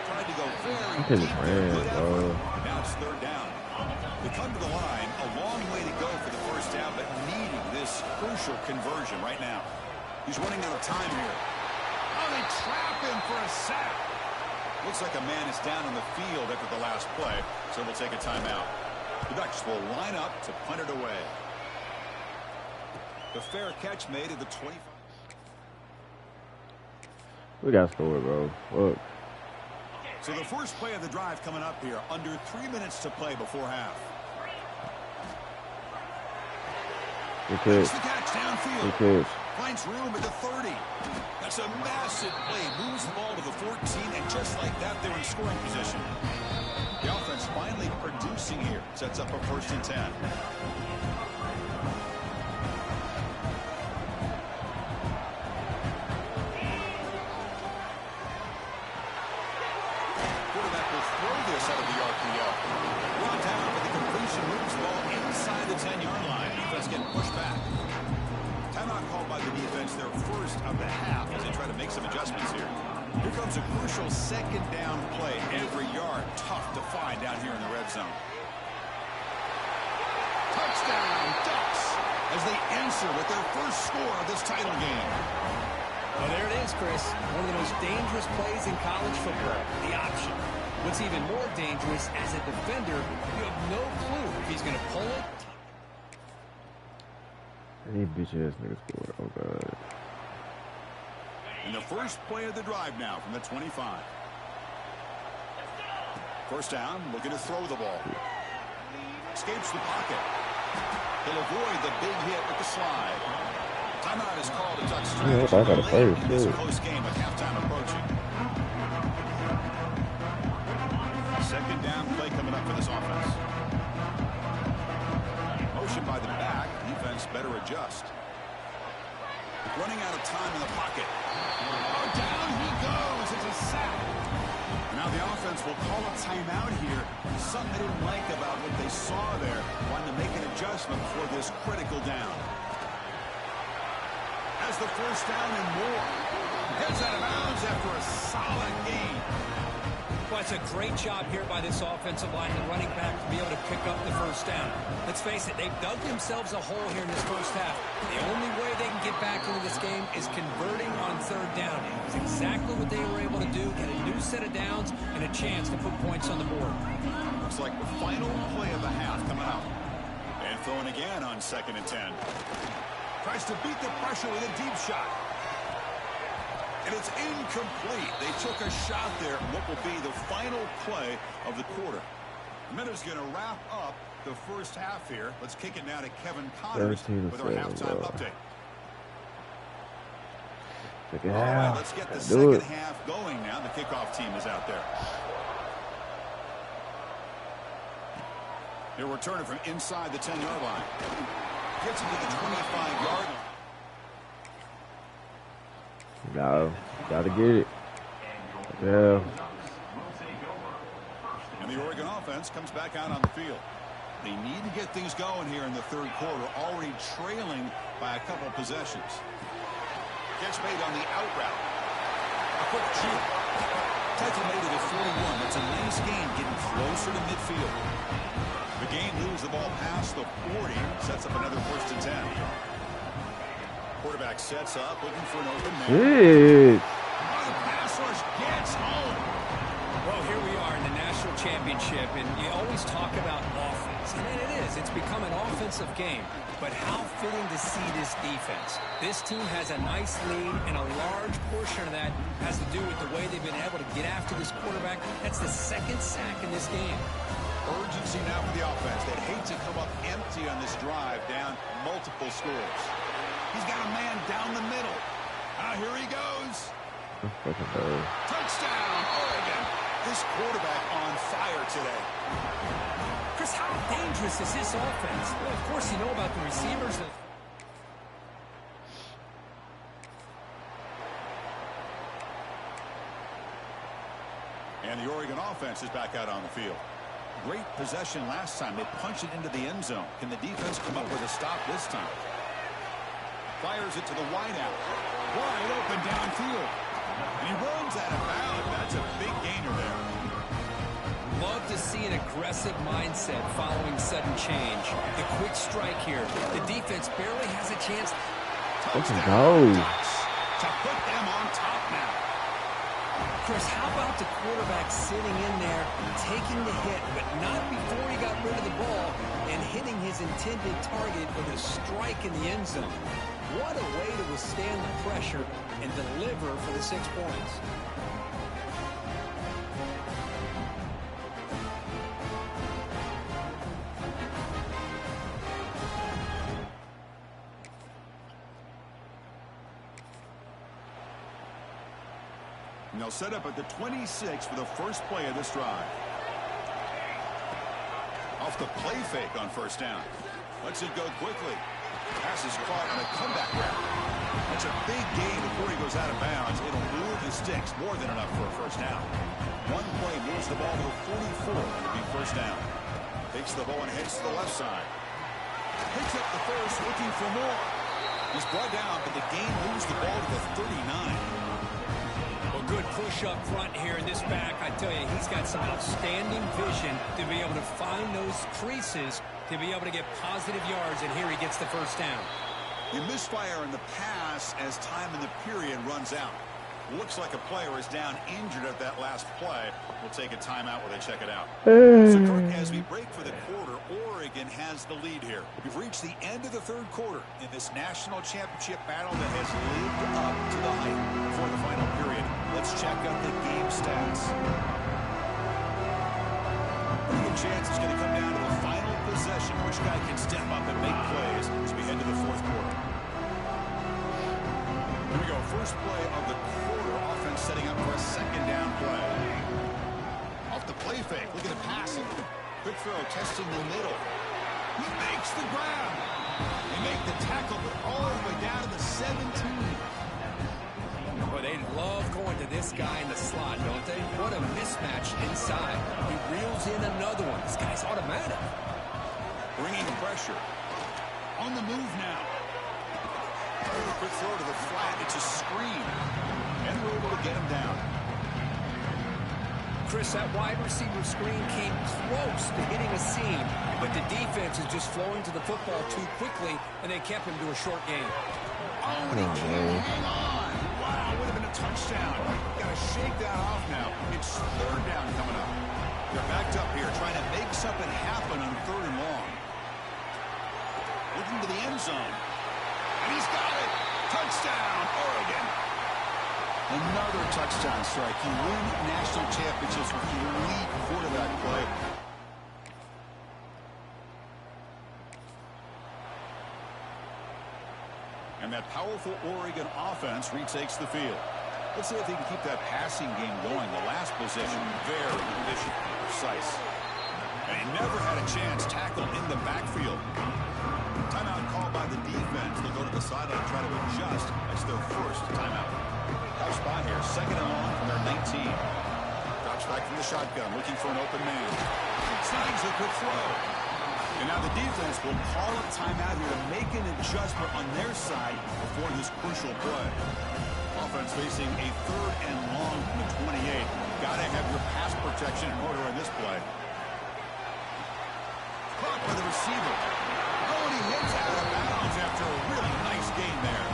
Tried to go very deep there. Good effort. Now it's 3rd down. They come to the line, a long way to go for the 1st down, but needing this crucial conversion right now. He's running out of time here. Oh, they trap him for a sack. Looks like a man is down on the field after the last play, so we'll take a timeout. The Ducks will line up to punt it away. The fair catch made at the 25. We got to score, bro. Look. So the first play of the drive coming up here, under 3 minutes to play before half. Good catch. The catch downfield. Good catch. Finds room at the 30. That's a massive play. Moves the ball to the 14, and just like that, they're in scoring position. The offense finally producing here. Sets up a 1st and 10. Quarterback will throw this out of the RPO. Brought down, but the completion moves the ball inside the 10-yard line. Defense getting pushed back. Timeout called by the defense, their 1st of the half, as they try to make some adjustments here. Here comes a crucial 2nd down play. Every yard tough to find down here in the red zone. Touchdown, Ducks, as they answer with their 1st score of this title game. Well, there it is, Chris. One of the most dangerous plays in college football, the option. What's even more dangerous, as a defender, you have no clue if he's going to pull it. Any bitch ass niggas scored. Oh god. And the first play of the drive now from the 25. 1st down, looking to throw the ball. Escapes the pocket. He'll avoid the big hit with the slide. Timeout is called a Ducks strategy. I got a first, in this too. close game with halftime approaching. 2nd down play coming up for this offense. Motion by the back. Defense better adjust. Running out of time in the pocket. Oh, down he goes. It's a sack. Now the offense will call a timeout here. Something they didn't like about what they saw there. Wanting to make an adjustment for this critical down. Has the 1st down and more. Heads out of bounds after a solid gain. Well, it's a great job here by this offensive line, the running back, to be able to pick up the first down. Let's face it, they've dug themselves a hole here in this first half. The only way they can get back into this game is converting on third down. It's exactly what they were able to do, get a new set of downs and a chance to put points on the board. Looks like the final play of the half coming up. And throwing again on 2nd and 10. Tries to beat the pressure with a deep shot. And it's incomplete. They took a shot there. What will be the final play of the quarter. Minter's going to wrap up the first half here. Let's kick it now to Kevin Connors with our halftime update. Second All right, half. let's get the second half going now. The kickoff team is out there. They're returning from inside the 10-yard line. Gets it to the 25-yard line. No, gotta get it. Yeah. And the Oregon offense comes back out on the field. They need to get things going here in the third quarter, already trailing by a couple possessions. Catch made on the out route. A quick shoot. Tackle made it at 41. That's a nice gain, getting closer to midfield. The game moves the ball past the 40, sets up another 1st and 10. Quarterback sets up, looking for an open man. Shit. The pass rush gets home. Well, here we are in the national championship, and you always talk about offense. And it is. It's become an offensive game. But how fitting to see this defense. This team has a nice lead, and a large portion of that has to do with the way they've been able to get after this quarterback. That's the 2nd sack in this game. Urgency now for the offense. They'd hate to come up empty on this drive, down multiple scores. He's got a man down the middle. Here he goes. Touchdown, Oregon. This quarterback on fire today. Chris, how dangerous is this offense? Well, of course, you know about the receivers. And the Oregon offense is back out on the field. Great possession last time. They punched it into the end zone. Can the defense come up with a stop this time? Fires it to the wideout. Wide open downfield. And he runs out of bounds. That's a big gainer there. Love to see an aggressive mindset following sudden change. The quick strike here. The defense barely has a chance. Touchdown. To put them on top now. Chris, how about the quarterback sitting in there, taking the hit, but not before he got rid of the ball and hitting his intended target with a strike in the end zone? What a way to withstand the pressure and deliver for the 6 points. And they'll set up at the 26 for the first play of this drive. Off the play fake on 1st down. Lets it go quickly. Pass is caught on a comeback route. That's a big gain before he goes out of bounds. It'll move the sticks, more than enough for a 1st down. One play moves the ball to the 44. It'll be 1st down. Takes the ball and heads to the left side. Picks up the first, looking for more. He's brought down, but the gain moves the ball to the 39. Well, good push up front here in this back. I tell you, he's got some outstanding vision to be able to find those creases to be able to get positive yards, and here he gets the 1st down. You misfire in the pass as time in the period runs out. Looks like a player is down injured at that last play. We'll take a timeout while they check it out. So, Kirk, as we break for the quarter, Oregon has the lead here. We've reached the end of the 3rd quarter in this national championship battle that has lived up to the hype before the final period. Let's check out the game stats. Pretty good chance it's going to come down to the final possession. Which guy can step up and make plays as we head to the 4th quarter. Here we go. First play of the quarter. Offense setting up for a 2nd down play. Off the play fake. Look at the passing. Quick throw. Testing the middle. He makes the grab. They make the tackle, but all the way down to the 17. Boy, they love going to this guy in the slot, don't they? What a mismatch inside. He reels in another one. This guy's automatic. Bringing pressure. On the move now. Quick throw to the flat. It's a screen. And we're able to get him down. Chris, that wide receiver screen came close to hitting a seam, but the defense is just flowing to the football too quickly, and they kept him to a short game. Oh, and he can't hang on. Wow, would have been a touchdown. Got to shake that off now. It's third down coming up. They're backed up here, trying to make something happen on third and long. Looking to the end zone. And he's got it. Touchdown, Oregon. Another touchdown strike. You win national championships with elite quarterback play. And that powerful Oregon offense retakes the field. Let's see if he can keep that passing game going. The last possession, very efficient and precise. And he never had a chance tackled in the backfield. Timeout called by the defense. They'll go to the sideline and try to adjust. That's their first timeout. Tough spot here. Second and long from their 19. Drops back from the shotgun, looking for an open man. Signs a good throw. And now the defense will call a timeout here to make an adjustment on their side before this crucial play. Offense facing a third and long from the 28. Got to have your pass protection in order in this play. Caught by the receiver. Oh, and he hits out of bounds after a really nice gain there.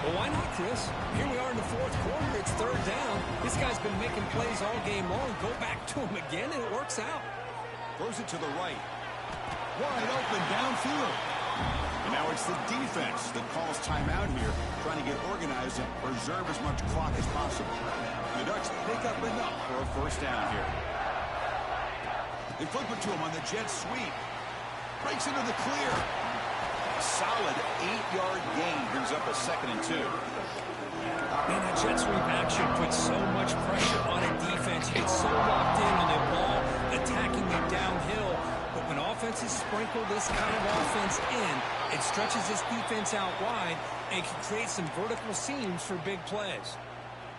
Well, why not, Chris? Here we are in the fourth quarter. It's third down. This guy's been making plays all game long. Go back to him again, and it works out. Throws it to the right. Wide open downfield. And now it's the defense that calls timeout here, trying to get organized and preserve as much clock as possible. The Ducks pick up enough for a first down here. They flip it to him on the jet sweep. Breaks into the clear. A solid 8-yard gain brings up a 2nd and 2. Man, that jet sweep action puts so much pressure on a defense. You get so locked in on the ball, attacking them downhill. But when offenses sprinkle this kind of offense in, it stretches this defense out wide and can create some vertical seams for big plays.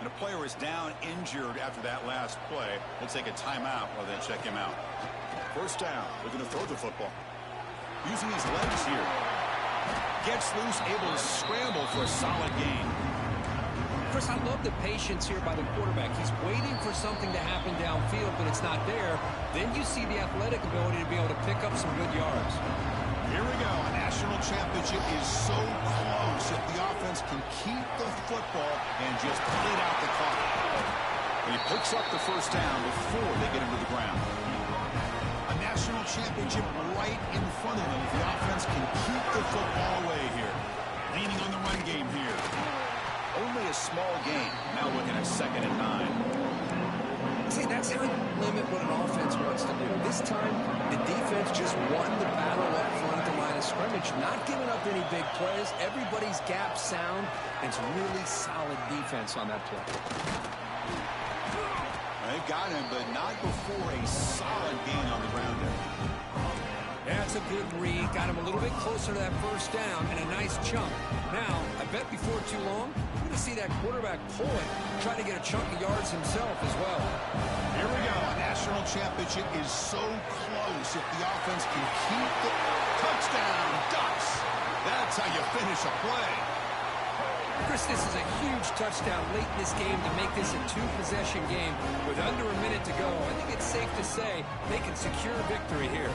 And a player is down injured after that last play. Let's take a timeout while they check him out. First down. They're going to throw the football. Using his legs here. Gets loose, able to scramble for a solid gain. Chris, I love the patience here by the quarterback. He's waiting for something to happen downfield, but it's not there. Then you see the athletic ability to be able to pick up some good yards. Here we go. A national championship is so close if the offense can keep the football and just bleed out the clock. And he picks up the first down before they get him to the ground. A national championship right in front of them if the offense can keep the football away here. Leaning on the run game here. Only a small gain. Now looking at 2nd and 9. See, that's how you limit what an offense wants to do. This time, the defense just won the battle up front at the line of scrimmage, not giving up any big plays. Everybody's gap sound. It's really solid defense on that play. They got him, but not before a solid gain on the ground there. That's a good read. Got him a little bit closer to that first down and a nice chunk. Now, I bet before too long, we're going to see that quarterback pull it, try to get a chunk of yards himself as well. Here we go. A national championship is so close if the offense can keep the touchdown. Ducks. That's how you finish a play. Chris, this is a huge touchdown late in this game to make this a two-possession game with under a minute to go. I think it's safe to say they can secure victory here.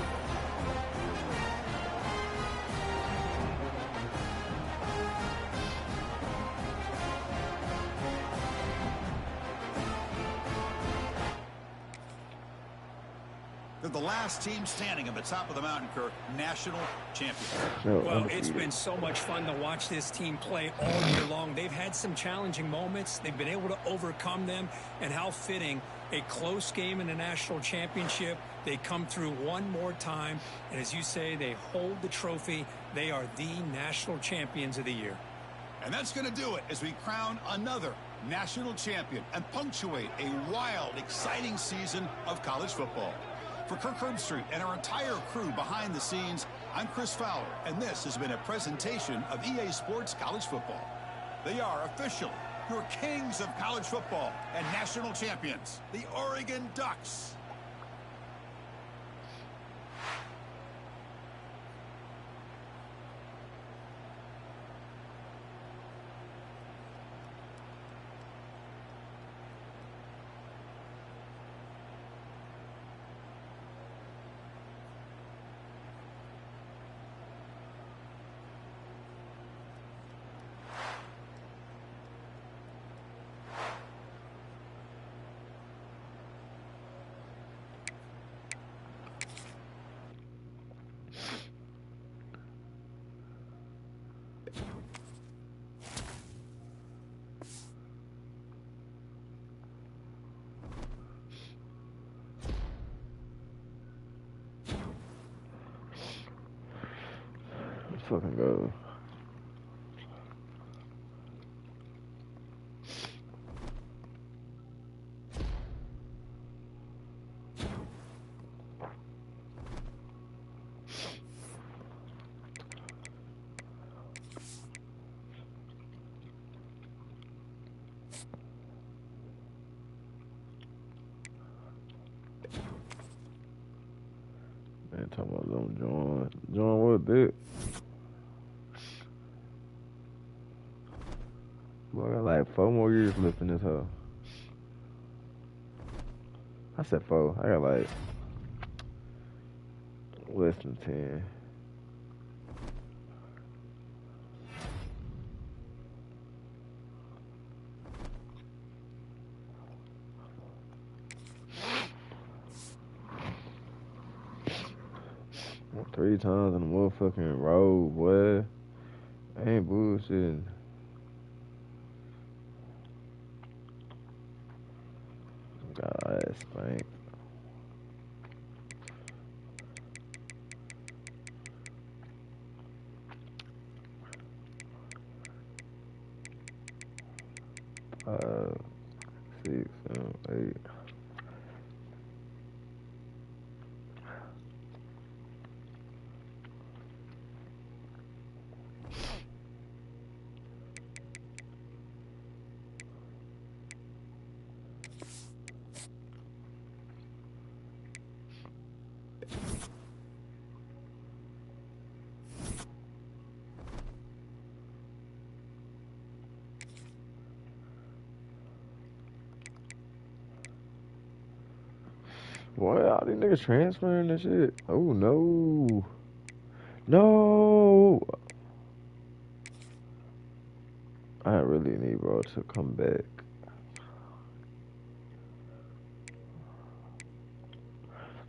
They're the last team standing at the top of the mountain, Kirk, national champions. Well, it's been so much fun to watch this team play all year long. They've had some challenging moments. They've been able to overcome them, and how fitting. A close game in the national championship. They come through one more time, and as you say, they hold the trophy. They are the national champions of the year. And that's going to do it as we crown another national champion and punctuate a wild, exciting season of college football. For Kirk Herbstreit and our entire crew behind the scenes, I'm Chris Fowler, and this has been a presentation of EA Sports College Football. They are officially your kings of college football and national champions, the Oregon Ducks. Let's fucking go. Man, talking about them join what, bitch? Boy, I got like 4 more years left in this hoe. I said 4. I got like less than 10. Well, 3 times in a motherfucking row, boy. I ain't bullshitting. Got ass spanked. Uh, 6, 7, 8. Boy, all these niggas transferring and shit. Oh, no. No. I really need bro to come back.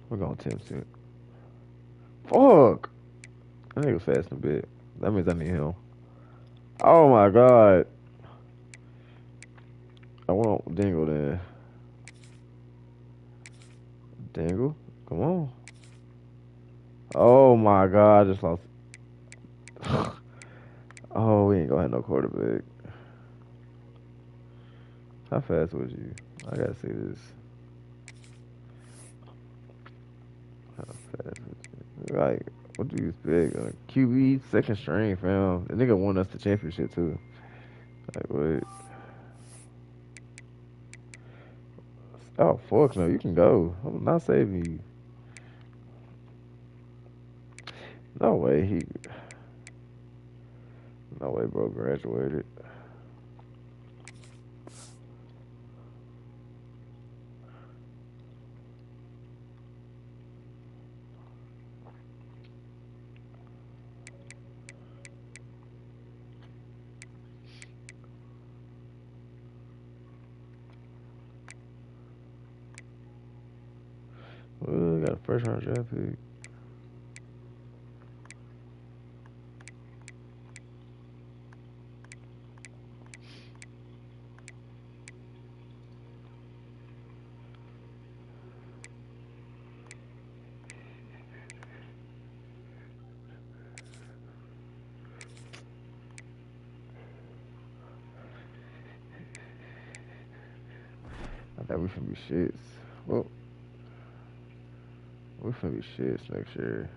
We're gonna attempt it. Fuck! That nigga fast a bit. That means I need him. Oh my god. I want Dingle then. Dingle? Come on. Oh my god, I just lost. Oh, we ain't gonna have no quarterback. How fast was you? I gotta see this. How fast was you? Like, what do you expect? QB, second string, fam. The nigga won us the championship too. Like, what? Oh, fuck no, you can go. I'm not saving you. No way, no way, bro, graduated. Well, got a first round draft pick. I thought we finna be shits. Well, we finna be shits next year.